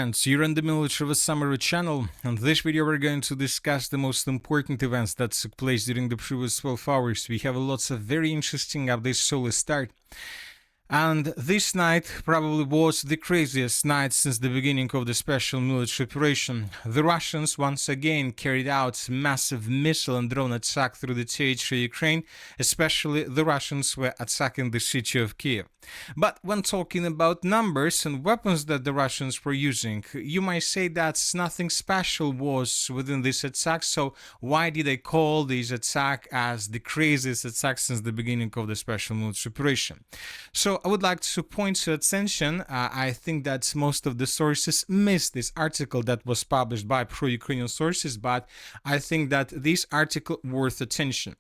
And so you're in the military of a summary channel. In this video, we're going to discuss the most important events that took place during the previous 12 hours. We have lots of very interesting updates, so let's start. And this night probably was the craziest night since the beginning of the special military operation. The Russians once again carried out massive missile and drone attack through the territory of Ukraine, especially the Russians were attacking the city of Kiev. But when talking about numbers and weapons that the Russians were using, you might say that nothing special was within this attack, so why did I call this attack as the craziest attack since the beginning of the special military operation? So I would like to point your attention. I think that most of the sources missed this article that was published by pro-Ukrainian sources, but I think that this article worth attention.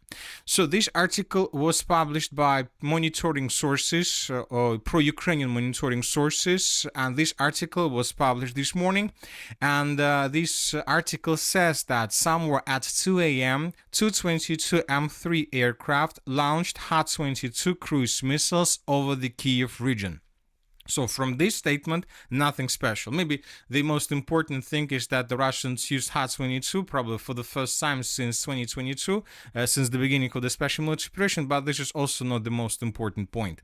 So this article was published by monitoring sources, or pro-Ukrainian monitoring sources, and this article was published this morning. And this article says that somewhere at 2 a.m., Tu-22 M3 aircraft launched Ha-22 cruise missiles over the Kiev region. So from this statement, nothing special. Maybe the most important thing is that the Russians used Ha-22 probably for the first time since 2022, since the beginning of the special military operation, but this is also not the most important point.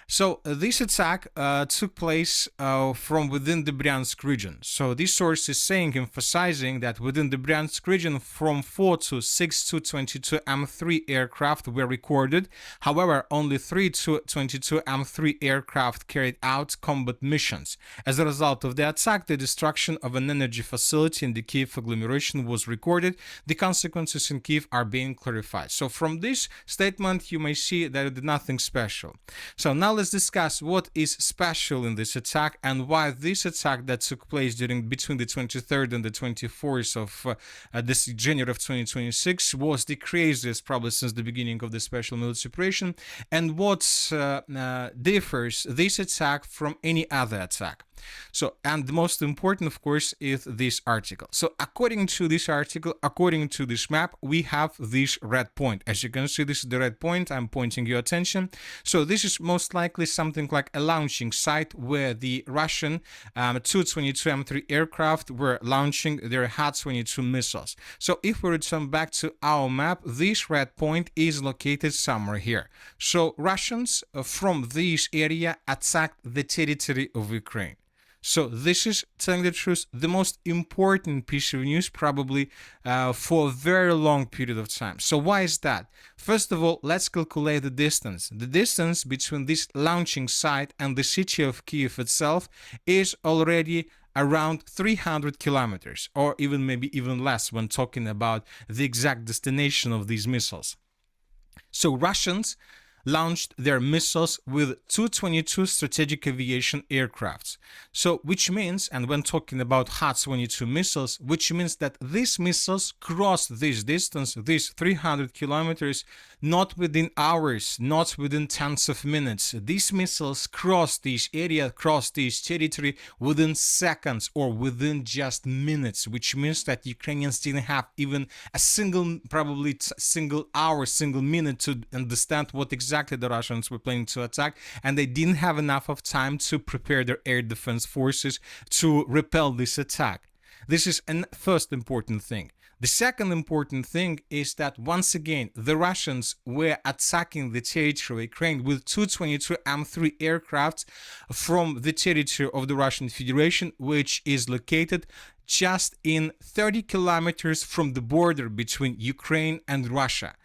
So this attack took place from within the Bryansk region. So this source is saying, emphasizing that within the Bryansk region from 4 to 6 Tu-22 M3 aircraft were recorded. However, only 3 Tu-22 M3 aircraft carried out combat missions. As a result of the attack, the destruction of an energy facility in the Kiev agglomeration was recorded. The consequences in Kiev are being clarified. So from this statement, you may see that it did nothing special. So now let's discuss what is special in this attack and why this attack that took place between the 23rd and the 24th of this January of 2026 was the craziest probably since the beginning of the special military operation, and what differs this attack from any other attack. So, and the most important, of course, is this article. So, according to this article, according to this map, we have this red point. As you can see, this is the red point. I'm pointing your attention. So, this is most likely something like a launching site where the Russian Tu-22 M3 aircraft were launching their Ha-22 missiles. So, if we return back to our map, this red point is located somewhere here. So, Russians from this area attacked the territory of Ukraine. So this is, telling the truth, the most important piece of news probably for a very long period of time. So why is that? First of all, let's calculate the distance. The distance between this launching site and the city of Kiev itself is already around 300 kilometers, or even maybe even less when talking about the exact destination of these missiles. So Russians launched their missiles with Tu-22 strategic aviation aircrafts. So, which means, and when talking about Ha-22 missiles, which means that these missiles crossed this distance, these 300 kilometers, not within hours, not within tens of minutes. These missiles crossed this area, crossed this territory within seconds or within just minutes, which means that Ukrainians didn't have even a single, probably single hour, single minute to understand what exactly the Russians were planning to attack, and they didn't have enough of time to prepare their air defense forces to repel this attack. This is a first important thing. The second important thing is that once again, the Russians were attacking the territory of Ukraine with Tu-22 M3 aircrafts from the territory of the Russian Federation, which is located just in 30 kilometers from the border between Ukraine and Russia.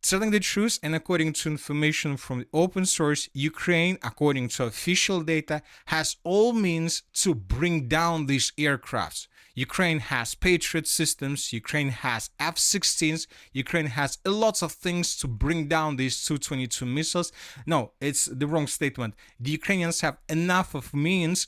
Telling the truth, and according to information from the open source, Ukraine, according to official data, has all means to bring down these aircrafts. Ukraine has Patriot systems, Ukraine has F-16s, Ukraine has a lot of things to bring down these Tu-22 missiles. No, it's the wrong statement. The Ukrainians have enough of means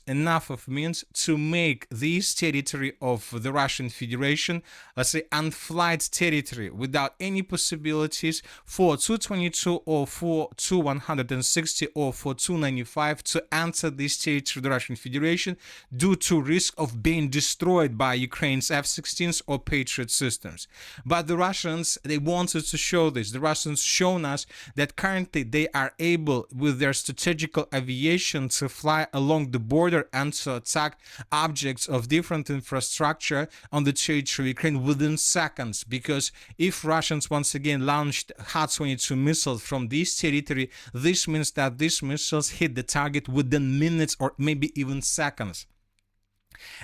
to make this territory of the Russian Federation, let's say, unflight territory without any possibilities for Tu-22 or for Tu-160 or for Tu-95 to enter this territory of the Russian Federation due to risk of being destroyed destroyed by Ukraine's F-16s or Patriot systems. But the Russians, they wanted to show this. The Russians shown us that currently they are able, with their strategical aviation, to fly along the border and to attack objects of different infrastructure on the territory of Ukraine within seconds. Because if Russians once again launched Ha-22 missiles from this territory, this means that these missiles hit the target within minutes or maybe even seconds.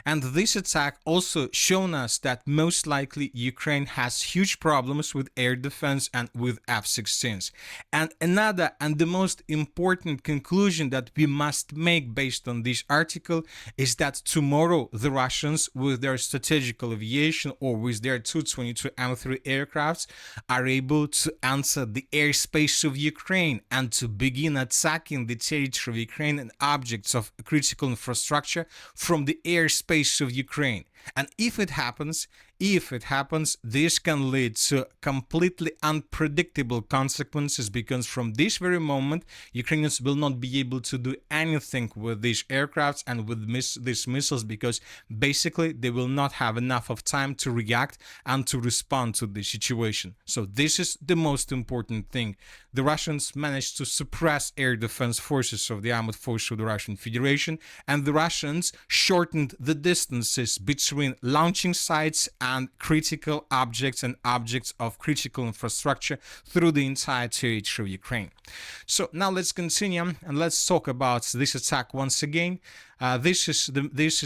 And this attack also shown us that most likely Ukraine has huge problems with air defense and with F-16s. And another and the most important conclusion that we must make based on this article is that tomorrow the Russians, with their strategical aviation or with their Tu-22 M3 aircrafts, are able to enter the airspace of Ukraine and to begin attacking the territory of Ukraine and objects of critical infrastructure from the airspace of Ukraine. And if it happens, this can lead to completely unpredictable consequences, because from this very moment, Ukrainians will not be able to do anything with these aircrafts and with these missiles, because basically they will not have enough of time to react and to respond to the situation. So this is the most important thing. The Russians managed to suppress air defense forces of the armed forces of the Russian Federation, and the Russians shortened the distances between launching sites and critical objects and objects of critical infrastructure through the entire territory of Ukraine. So now let's continue and let's talk about this attack once again. This is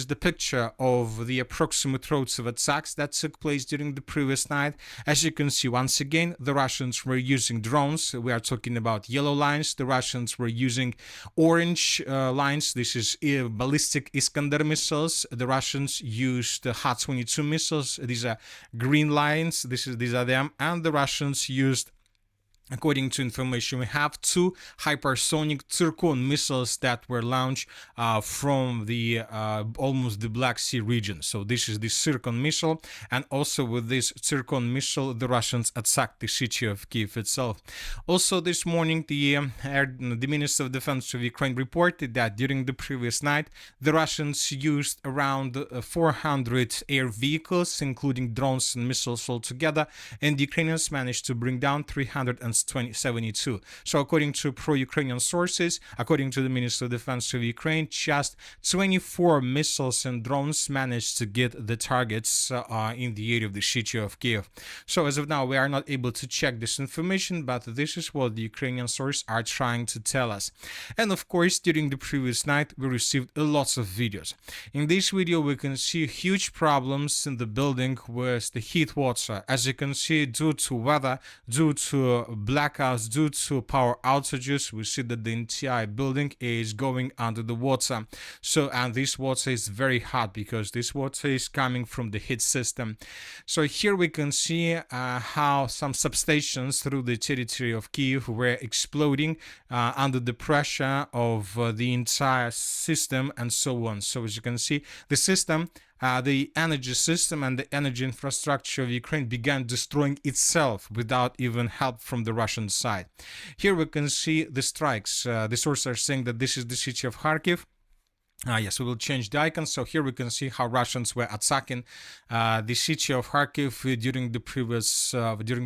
the picture of the approximate routes of attacks that took place during the previous night. As you can see, once again, the Russians were using drones. We are talking about yellow lines. The Russians were using orange lines. This is ballistic Iskander missiles. The Russians used Ha-22 missiles. These are green lines. These are them. And the Russians used, according to information we have, 2 hypersonic Zircon missiles that were launched from the almost the Black Sea region. So this is the Zircon missile, and also with this Zircon missile the Russians attacked the city of Kiev itself. Also this morning the Minister of Defense of Ukraine reported that during the previous night the Russians used around 400 air vehicles, including drones and missiles altogether, and the Ukrainians managed to bring down 372. So according to pro-Ukrainian sources, according to the Minister of Defense of Ukraine, just 24 missiles and drones managed to get the targets in the area of the city of Kiev. So as of now, we are not able to check this information, but this is what the Ukrainian sources are trying to tell us. And of course, during the previous night, we received lots of videos. In this video, we can see huge problems in the building with the heat water. As you can see, due to weather, due to blackouts, due to power outages, we see that the entire building is going under the water. So, and this water is very hot because this water is coming from the heat system. So here we can see how some substations through the territory of Kiev were exploding under the pressure of the entire system and so on. So as you can see, the system, the energy system and the energy infrastructure of Ukraine began destroying itself without even help from the Russian side. Here we can see the strikes. The sources are saying that this is the city of Kharkiv. Yes, we will change the icon. So here we can see how Russians were attacking the city of Kharkiv during the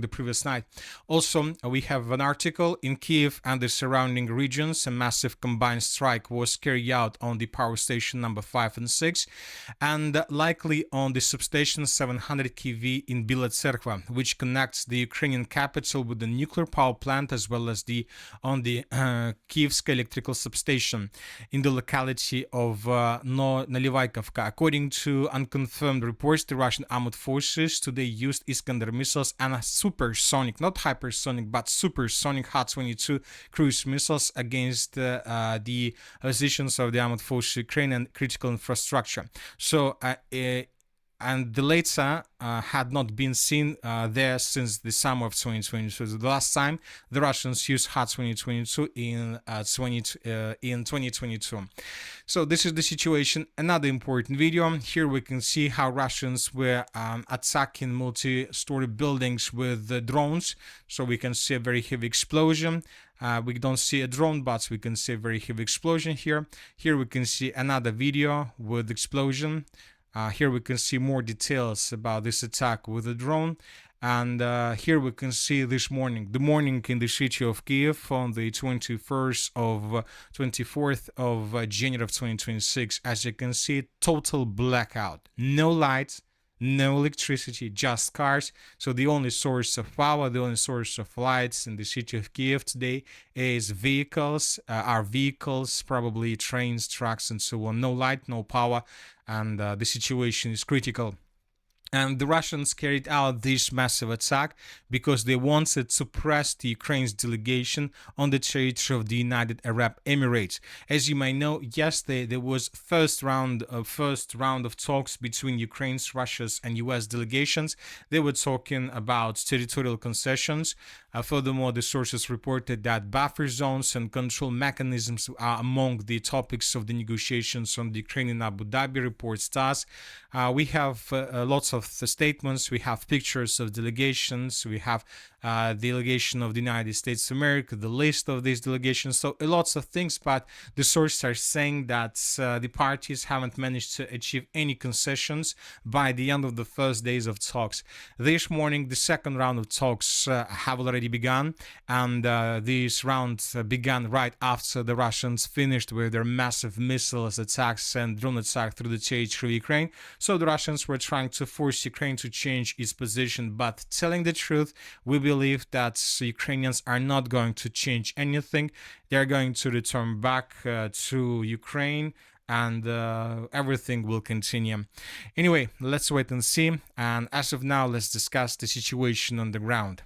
previous night. Also, we have an article in Kiev and the surrounding regions. A massive combined strike was carried out on the power station number 5 and 6, and likely on the substation 700 kV in Bila Tserkva, which connects the Ukrainian capital with the nuclear power plant, as well as on the Kievsk electrical substation in the locality of Nalivaykovka. According to unconfirmed reports, the Russian armed forces today used Iskander missiles and a supersonic, not hypersonic, but supersonic Ha-22 cruise missiles against the positions of the armed forces of Ukraine and critical infrastructure. So and the later had not been seen there since the summer of 2022. So the last time the Russians used Ha-22 in 2022. So this is the situation. Another important video. Here we can see how Russians were attacking multi-story buildings with drones. So we can see a very heavy explosion. We don't see a drone, but we can see a very heavy explosion here. Here we can see another video with explosion. Here we can see more details about this attack with a drone. And here we can see the morning in the city of Kiev on the 24th of January of 2026. As you can see, total blackout, no lights, no electricity, just cars. So the only source of power, the only source of lights in the city of Kiev today is vehicles, our vehicles, probably trains, trucks, and so on. No light, no power, and the situation is critical. And the Russians carried out this massive attack because they wanted to press the Ukraine's delegation on the territory of the United Arab Emirates. As you may know, yesterday there was first round of talks between Ukraine's, Russia's, and U.S. delegations. They were talking about territorial concessions. Furthermore, the sources reported that buffer zones and control mechanisms are among the topics of the negotiations on the Ukrainian Abu Dhabi, reports TASS. We have lots of the statements, we have pictures of delegations, we have the delegation of the United States of America, the list of these delegations, so lots of things, but the sources are saying that the parties haven't managed to achieve any concessions by the end of the first days of talks. This morning, the second round of talks have already begun, and this round began right after the Russians finished with their massive missiles attacks and drone attack through the territory of Ukraine. So the Russians were trying to force Ukraine to change its position, but telling the truth, we believe that Ukrainians are not going to change anything. They're going to return back to Ukraine, and everything will continue. Anyway, let's wait and see. And as of now, let's discuss the situation on the ground.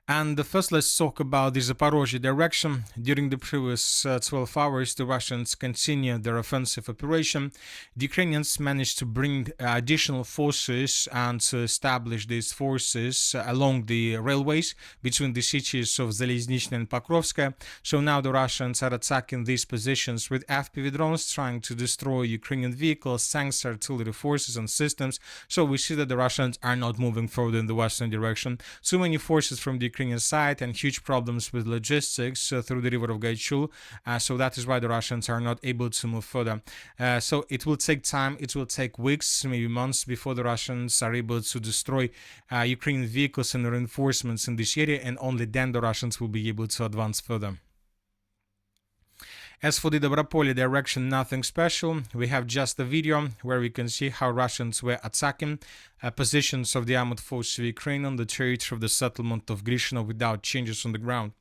And first, let's talk about the Zaporozhye direction. During the previous 12 hours, the Russians continued their offensive operation. The Ukrainians managed to bring additional forces and to establish these forces along the railways between the cities of Zaliznychne and Pokrovsk. So now the Russians are attacking these positions with FPV drones, trying to destroy Ukrainian vehicles, tanks, artillery forces, and systems. So we see that the Russians are not moving forward in the western direction. Too many forces from the Ukrainian side and huge problems with logistics through the river of Gaichul. So that is why the Russians are not able to move further. So it will take time, it will take weeks, maybe months before the Russians are able to destroy Ukrainian vehicles and reinforcements in this area, and only then the Russians will be able to advance further. As for the Dobropolye direction, nothing special. We have just a video where we can see how Russians were attacking positions of the armored forces of Ukraine on the territory of the settlement of Grishino without changes on the ground.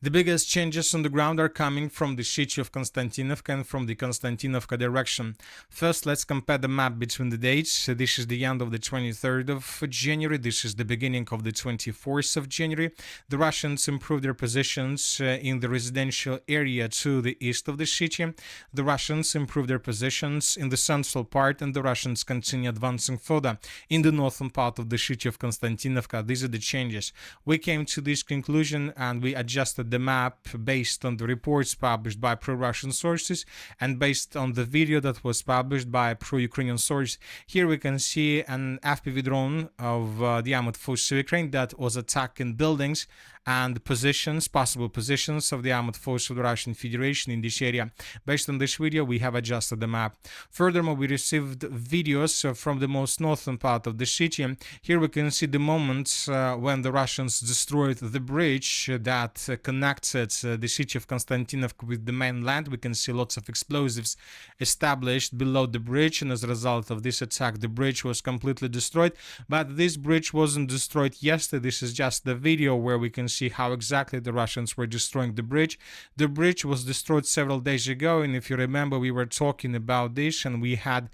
The biggest changes on the ground are coming from the city of Konstantinovka and from the Konstantinovka direction. First, let's compare the map between the dates. This is the end of the 23rd of January. This is the beginning of the 24th of January. The Russians improved their positions in the residential area to the east of the city. The Russians improved their positions in the central part, and the Russians continue advancing further in the northern part of the city of Konstantinovka. These are the changes. We came to this conclusion and we adjusted the map based on the reports published by pro-Russian sources and based on the video that was published by pro-Ukrainian source. Here we can see an FPV drone of the armored forces of Ukraine that was attacking buildings and positions, possible positions of the armored forces of the Russian Federation in this area. Based on this video, we have adjusted the map. Furthermore, we received videos from the most northern part of the city. Here we can see the moment when the Russians destroyed the bridge that connected the city of Konstantinovka with the mainland. We can see lots of explosives established below the bridge, and as a result of this attack, the bridge was completely destroyed. But this bridge wasn't destroyed yesterday. This is just the video where we can see how exactly the Russians were destroying the bridge. The bridge was destroyed several days ago, and if you remember, we were talking about this and we had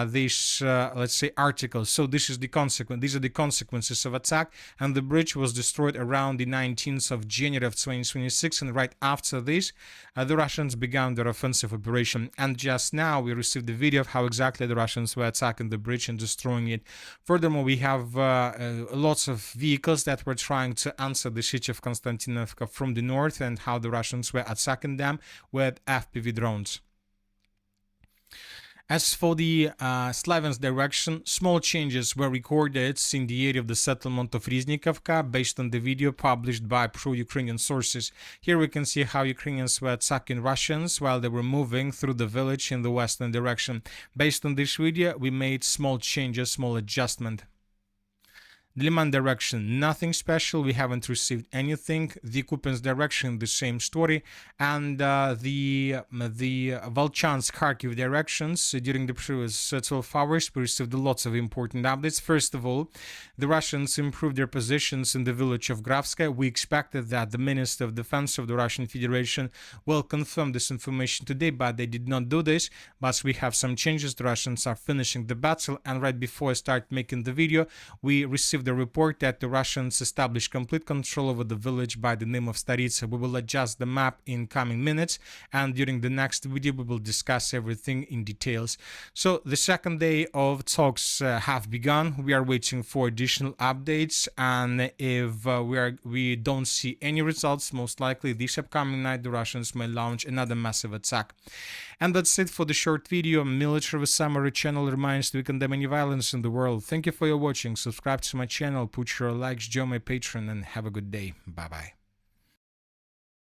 this let's say articles. So this is the consequence. These are the consequences of attack, and the bridge was destroyed around the 19th of January of 2026, and right after this the Russians began their offensive operation. And just now we received the video of how exactly the Russians were attacking the bridge and destroying it. Furthermore, we have lots of vehicles that were trying to answer the city of Konstantinovka from the north, and how the Russians were attacking them with FPV drones. As for the Slaviansk direction, small changes were recorded in the area of the settlement of Riznikovka based on the video published by pro-Ukrainian sources. Here we can see how Ukrainians were attacking Russians while they were moving through the village in the western direction. Based on this video, we made small changes, small adjustment. The Liman direction, nothing special. We haven't received anything. The Kupiansk direction, the same story. And the Volchansk, Kharkiv directions, during the previous 12 hours, we received lots of important updates. First of all, the Russians improved their positions in the village of Gravskaya. We expected that the Minister of Defense of the Russian Federation will confirm this information today, but they did not do this. But we have some changes. The Russians are finishing the battle, and right before I start making the video, we received the report that the Russians established complete control over the village by the name of Staritsa. We will adjust the map in coming minutes, and during the next video we will discuss everything in details. So the second day of talks have begun. We are waiting for additional updates, and if we don't see any results, most likely this upcoming night the Russians may launch another massive attack. And that's it for the short video. Military Summary channel reminds to condemn any violence in the world. Thank you for your watching. Subscribe to my channel, put your likes, join my Patreon, and have a good day. Bye bye.